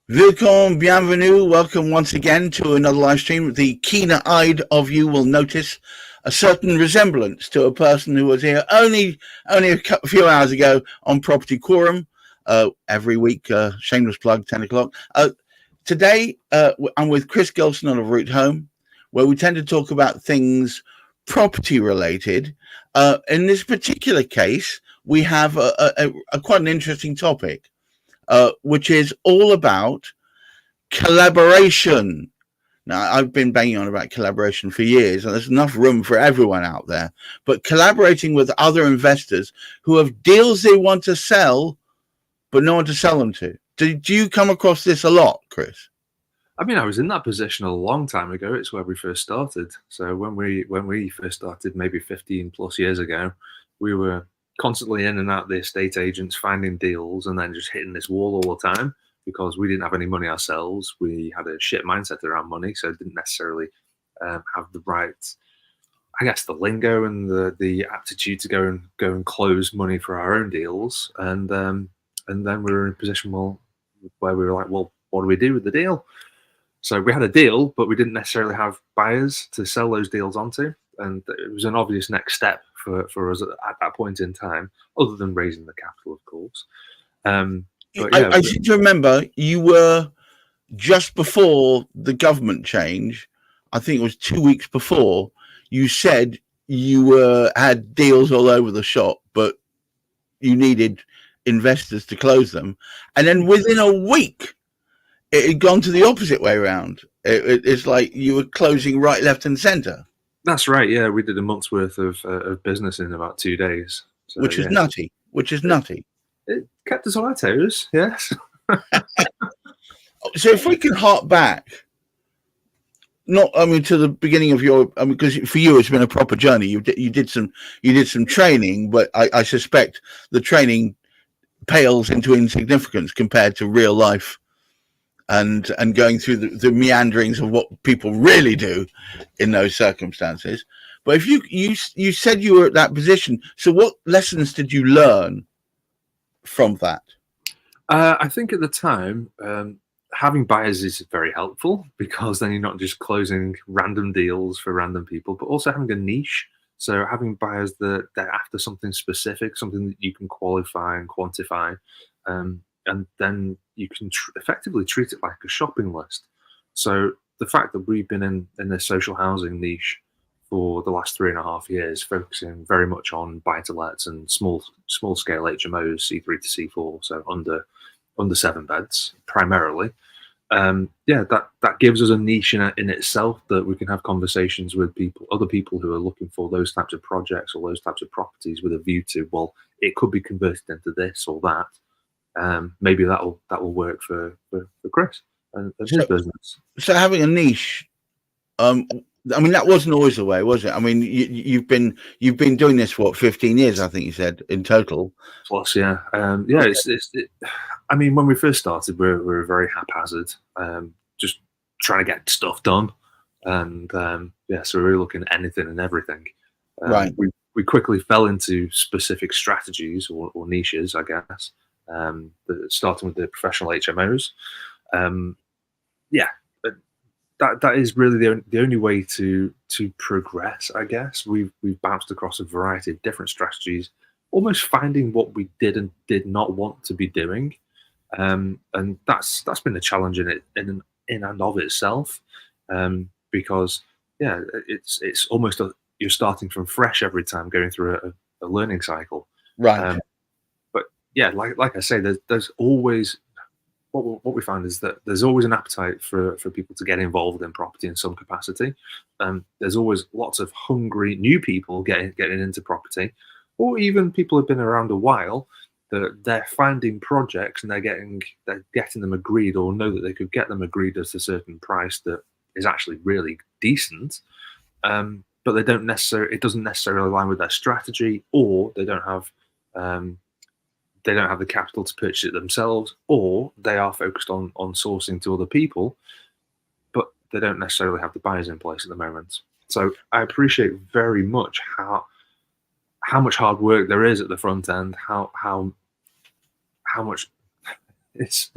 Welcome, bienvenue, welcome once again to another live stream. The keener-eyed of you will notice a certain resemblance to a person who was here only a few hours ago on Property Quorum, every week, shameless plug, 10 o'clock. Today, I'm with Chris Gilsenan of Route Home, where we tend to talk about things property-related. In this particular case, we have a quite an interesting topic. Which is all about collaboration. Now, I've been banging on about collaboration for years, and there's enough room for everyone out there. But collaborating with other investors who have deals they want to sell, but no one to sell them to. Do you come across this a lot, Chris? I mean, I was in that position a long time ago. It's where we first started. So when we first started, maybe 15 plus years ago, we were constantly in and out the estate agents, finding deals, and then just hitting this wall all the time because we didn't have any money ourselves. We had a shit mindset around money, so didn't necessarily have the right, I guess, the lingo and the aptitude to go and close money for our own deals. And then we were in a position where we were like, well, what do we do with the deal? So we had a deal, but we didn't necessarily have buyers to sell those deals onto. And it was an obvious next step for us at that point in time, other than raising the capital, of course. But yeah, I seem to remember you were just before the government change. I think it was 2 weeks before. You said you had deals all over the shop, but you needed investors to close them. And then within a week, it had gone to the opposite way around. It's like you were closing right, left, and center. That's right. Yeah, we did a month's worth of business in about 2 days, so, which is nutty. It kept us on our toes. Yes. So if we can hark back, to the beginning of your, because for you it's been a proper journey. You did some training, but I suspect the training pales into insignificance compared to real life. And going through the meanderings of what people really do in those circumstances. But if you said you were at that position, so what lessons did you learn from that? I think at the time, having buyers is very helpful because then you're not just closing random deals for random people, but also having a niche. So having buyers that they're after something specific, something that you can qualify and quantify. And then you can effectively treat it like a shopping list. So the fact that we've been in the social housing niche for the last 3.5 years, focusing very much on buy-to-lets and small scale HMOs, C3 to C4, so under 7 beds primarily. That gives us a niche in itself that we can have conversations with other people who are looking for those types of projects or those types of properties with a view to, well, it could be converted into this or that. Maybe that will work for Chris and his business. So having a niche, that wasn't always the way, was it? I mean, you've been doing this for 15 years, I think you said, in total. Plus, yeah, I mean, when we first started, we were very haphazard, just trying to get stuff done, and so we were looking at anything and everything. Right. We quickly fell into specific strategies or niches, I guess. Starting with the professional HMOs, that is really the only way to progress, I guess. We've bounced across a variety of different strategies, almost finding what we did and did not want to be doing, and that's been a challenge in and of itself, because it's almost you're starting from fresh every time, going through a learning cycle, right? Yeah, like I say, there's always what we find is that there's always an appetite for people to get involved in property in some capacity. There's always lots of hungry new people getting into property, or even people who've been around a while that they're finding projects and they're getting them agreed, or know that they could get them agreed at a certain price that is actually really decent. But it doesn't necessarily align with their strategy, or they don't have the capital to purchase it themselves, or they are focused on sourcing to other people, but they don't necessarily have the buyers in place at the moment. So I appreciate very much how much hard work there is at the front end, how much it's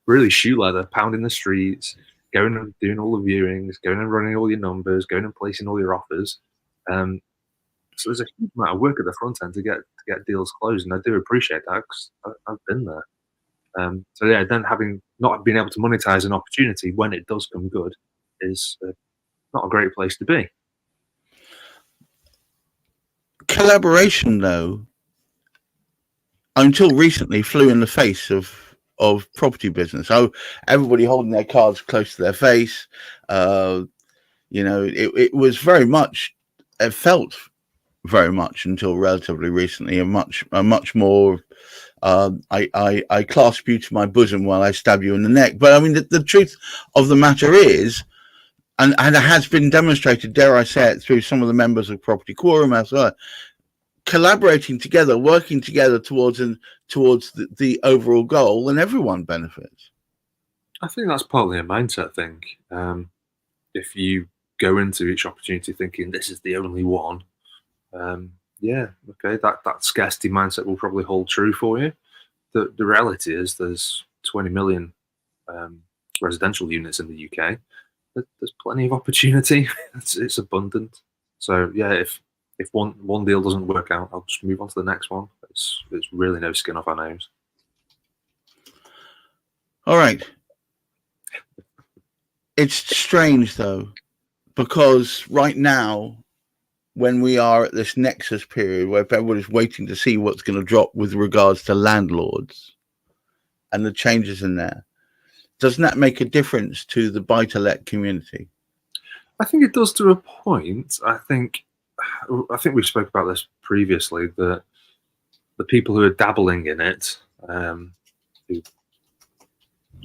really shoe leather, pounding the streets, going and doing all the viewings, going and running all your numbers, going and placing all your offers. So there's a huge amount of work at the front end to get deals closed, and I do appreciate that because I've been there. So yeah, then having not been able to monetize an opportunity when it does come good is not a great place to be. Collaboration, though, until recently flew in the face of property business. Oh, everybody holding their cards close to their face. It was very much, it felt very much until relatively recently a much more I clasp you to my bosom while I stab you in the neck. But I mean, the truth of the matter is, and it has been demonstrated, dare I say it, through some of the members of Property Quorum as well, collaborating together, working together towards the overall goal, and everyone benefits. I think that's partly a mindset thing. If you go into each opportunity thinking this is the only one, that scarcity mindset will probably hold true for you. The reality is there's 20 million residential units in the UK. There's plenty of opportunity. It's abundant. So yeah, if one deal doesn't work out, I'll just move on to the next one. It's really no skin off our nose. All right. It's strange though, because right now, when we are at this nexus period where everybody's waiting to see what's going to drop with regards to landlords and the changes in there, doesn't that make a difference to the buy-to-let community? I think it does to a point. I think we spoke about this previously, that the people who are dabbling in it, who you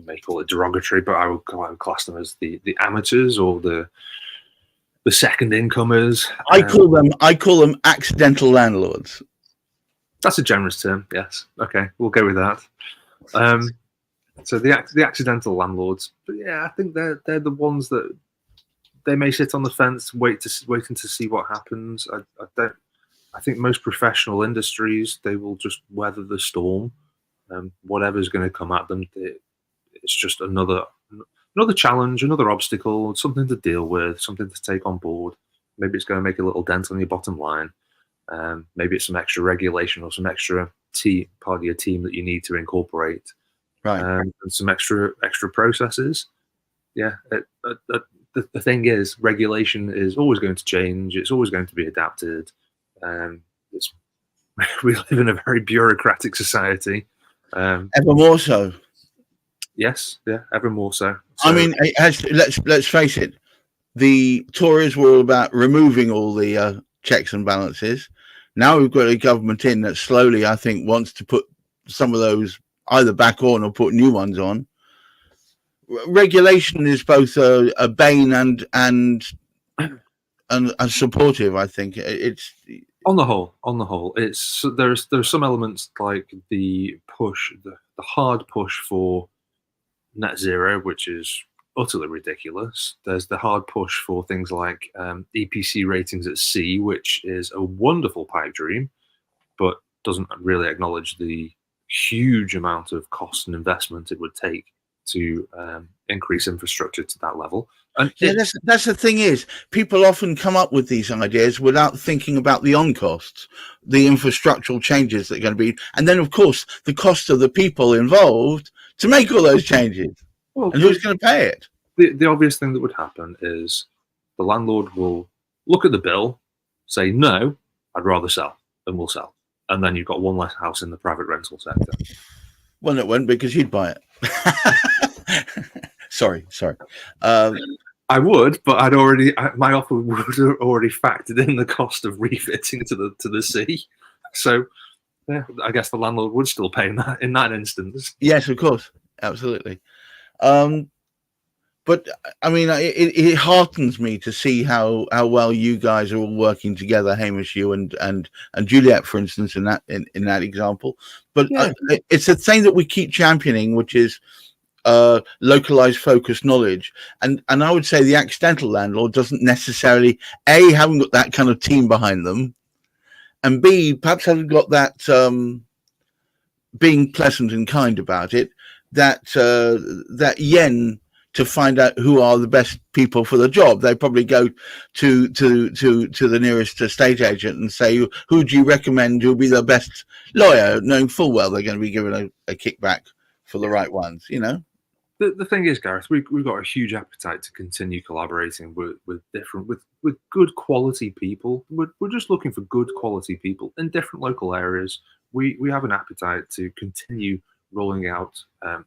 may call it derogatory, but I would class them as the amateurs or the second incomers. I call them accidental landlords. That's a generous term. Yes. Okay, we'll go with that. So the accidental landlords, but yeah, I think they're the ones that they may sit on the fence, waiting to see what happens. I think most professional industries, they will just weather the storm. Whatever's going to come at them, it's just another challenge, another obstacle, something to deal with, something to take on board. Maybe it's going to make a little dent on your bottom line. Maybe it's some extra regulation or some extra part of your team that you need to incorporate. Right. And some extra processes. Yeah. The thing is, regulation is always going to change. It's always going to be adapted. We live in a very bureaucratic society. Ever more so. Yes, yeah, ever more so. I mean, let's face it. The Tories were all about removing all the checks and balances. Now we've got a government in that slowly, I think, wants to put some of those either back on or put new ones on. Regulation is both a bane and supportive. I think it's on the whole, it's there's some elements like the hard push for net zero, which is utterly ridiculous. There's the hard push for things like EPC ratings at C, which is a wonderful pipe dream, but doesn't really acknowledge the huge amount of cost and investment it would take to increase infrastructure to that level. And yeah, that's the thing is, people often come up with these ideas without thinking about the on costs, the infrastructural changes that are going to be, and then of course the cost of the people involved to make all those changes. Well, and who's going to pay it? The obvious thing that would happen is the landlord will look at the bill, say, no, I'd rather sell, and we'll sell. And then you've got one less house in the private rental sector. Well, it wouldn't, because you'd buy it. Sorry. I would, but my offer would have already factored in the cost of refitting to the sea. So yeah, I guess the landlord would still pay in that instance. Yes, of course, absolutely. But I mean, it heartens me to see how well you guys are all working together, Hamish, you and Juliet, for instance, in that example. But yeah. It's a thing that we keep championing, which is localized, focused knowledge. And I would say the accidental landlord doesn't necessarily haven't got that kind of team behind them, and B, perhaps haven't got that being pleasant and kind about it. that yen to find out who are the best people for the job. They probably go to the nearest estate agent and say, who do you recommend will be the best lawyer, knowing full well they're going to be given a kickback for the right ones, you know? The thing is, Gareth, we've got a huge appetite to continue collaborating with different with good quality people. We're just looking for good quality people in different local areas. We have an appetite to continue rolling out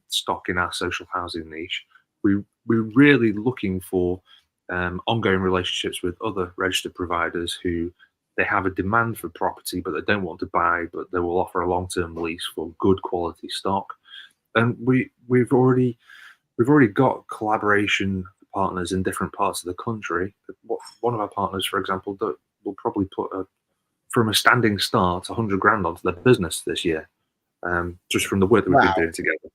stock in our social housing niche. We're really looking for ongoing relationships with other registered providers who they have a demand for property, but they don't want to buy, but they will offer a long-term lease for good quality stock. And we've already got collaboration partners in different parts of the country. One of our partners, for example, that will probably put from a standing start 100 grand onto their business this year, just from the work that we've been doing together.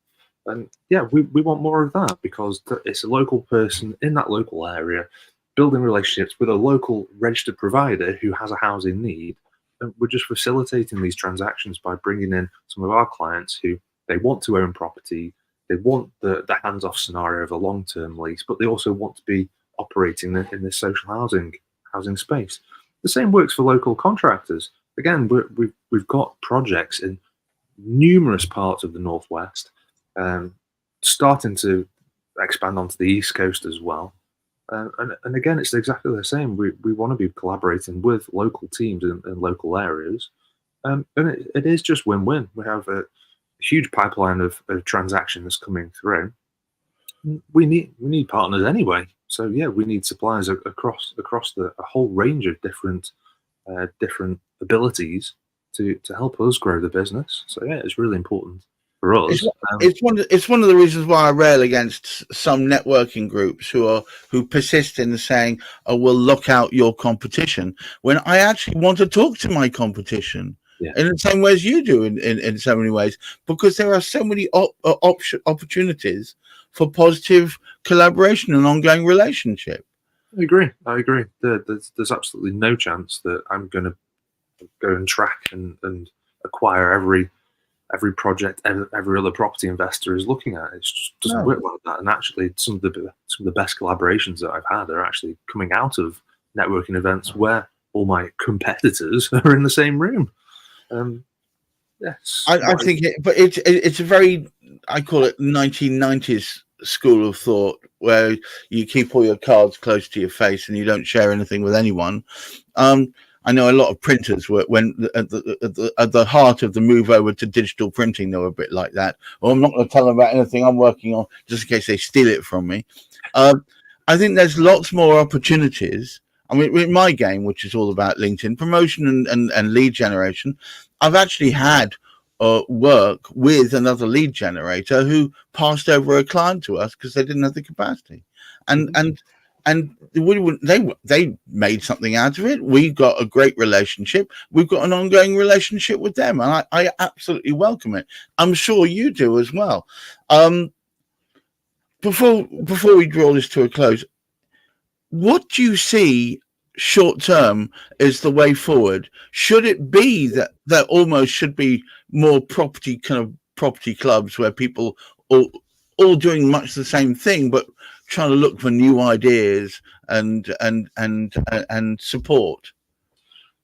And yeah, we want more of that because it's a local person in that local area building relationships with a local registered provider who has a housing need. And we're just facilitating these transactions by bringing in some of our clients who they want to own property. They want the hands-off scenario of a long-term lease, but they also want to be operating in this social housing space. The same works for local contractors. Again, we've got projects in numerous parts of the Northwest, starting to expand onto the East Coast as well. And again, it's exactly the same. We want to be collaborating with local teams in local areas, and it is just win-win. We have a huge pipeline of transactions coming through. We need partners anyway. So yeah, we need suppliers across a whole range of different abilities to help us grow the business. So yeah, it's really important for us. It's one of the reasons why I rail against some networking groups who persist in saying, "Oh, we'll lock out your competition," when I actually want to talk to my competition. Yeah. In the same way as you do in so many ways, because there are so many opportunities for positive collaboration and ongoing relationship. I agree. There's absolutely no chance that I'm going to go and track and acquire every project every other property investor is looking at. It just doesn't work like that. And actually, some of the best collaborations that I've had are actually coming out of networking events where all my competitors are in the same room. Yes, I think it's a very, I call it 1990s school of thought, where you keep all your cards close to your face and you don't share anything with anyone. I know a lot of printers when at the heart of the move over to digital printing, they were a bit like that. Well, I'm not going to tell them about anything I'm working on just in case they steal it from me. I think there's lots more opportunities. I mean, in my game, which is all about LinkedIn promotion and lead generation, I've actually had work with another lead generator who passed over a client to us because they didn't have the capacity, and they made something out of it. We got a great relationship. We've got an ongoing relationship with them, and I absolutely welcome it. I'm sure you do as well. Before we draw this to a close, what do you see short term is the way forward? Should it be that almost should be more property clubs where people all doing much the same thing, but trying to look for new ideas and support?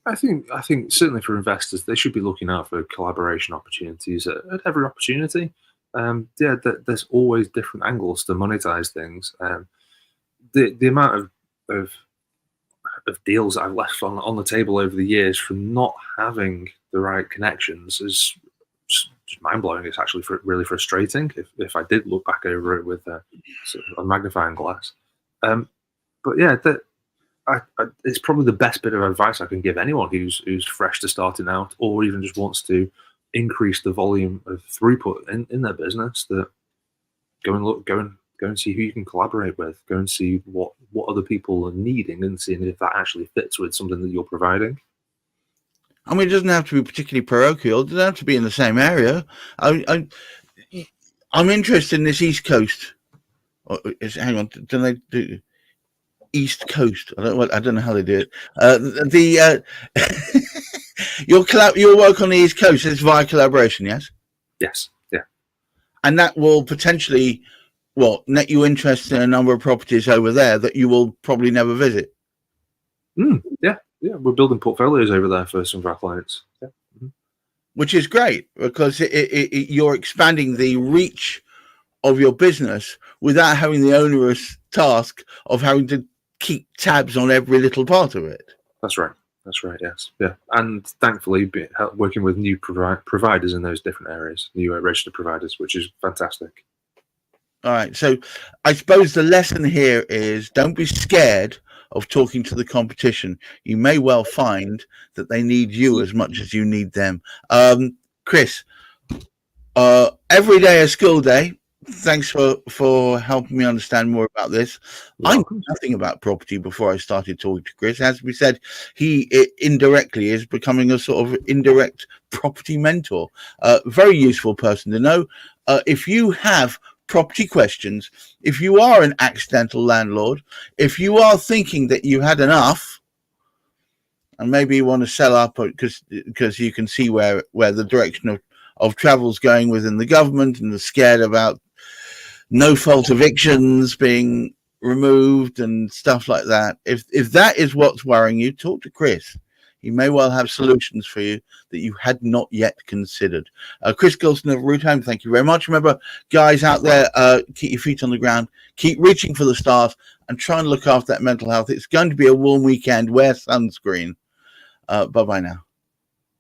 I think certainly for investors, they should be looking out for collaboration opportunities at every opportunity. There's always different angles to monetize things. The amount of deals I've left on the table over the years from not having the right connections is just mind-blowing. It's actually really frustrating if I did look back over it with a magnifying glass. But yeah, it's probably the best bit of advice I can give anyone who's fresh to starting out, or even just wants to increase the volume of throughput in their business. That go and see who you can collaborate with. Go and see what other people are needing, and seeing if that actually fits with something that you're providing. I mean, it doesn't have to be particularly parochial. It doesn't have to be in the same area. I'm interested in this East Coast. Hang on, don't they do East Coast? I don't know how they do it. Your work on the East Coast is via collaboration, yes? Yes. Yeah. and that will potentially, net you interest in a number of properties over there that you will probably never visit. Yeah, we're building portfolios over there for some of our clients. Yeah. Which is great, because you're expanding the reach of your business without having the onerous task of having to keep tabs on every little part of it. That's right. Yes. Yeah. And thankfully, working with new providers in those different areas, new registered providers, which is fantastic. All right. So I suppose the lesson here is, don't be scared of talking to the competition. You may well find that they need you as much as you need them. Chris, every day a school day. Thanks for helping me understand more about this. I knew nothing about property before I started talking to Chris. As we said, he indirectly is becoming a sort of indirect property mentor. Very useful person to know. If you have property questions, if you are an accidental landlord, if you are thinking that you had enough and maybe you want to sell up because you can see where the direction of travel is going within the government, and are scared about no fault evictions being removed and stuff like that. If that is what's worrying you, talk to Chris. He may well have solutions for you that you had not yet considered. Chris Gilsenan of Root Home, thank you very much. Remember, guys out there, keep your feet on the ground, keep reaching for the stars, and try and look after that mental health. It's going to be a warm weekend. Wear sunscreen. Bye-bye now.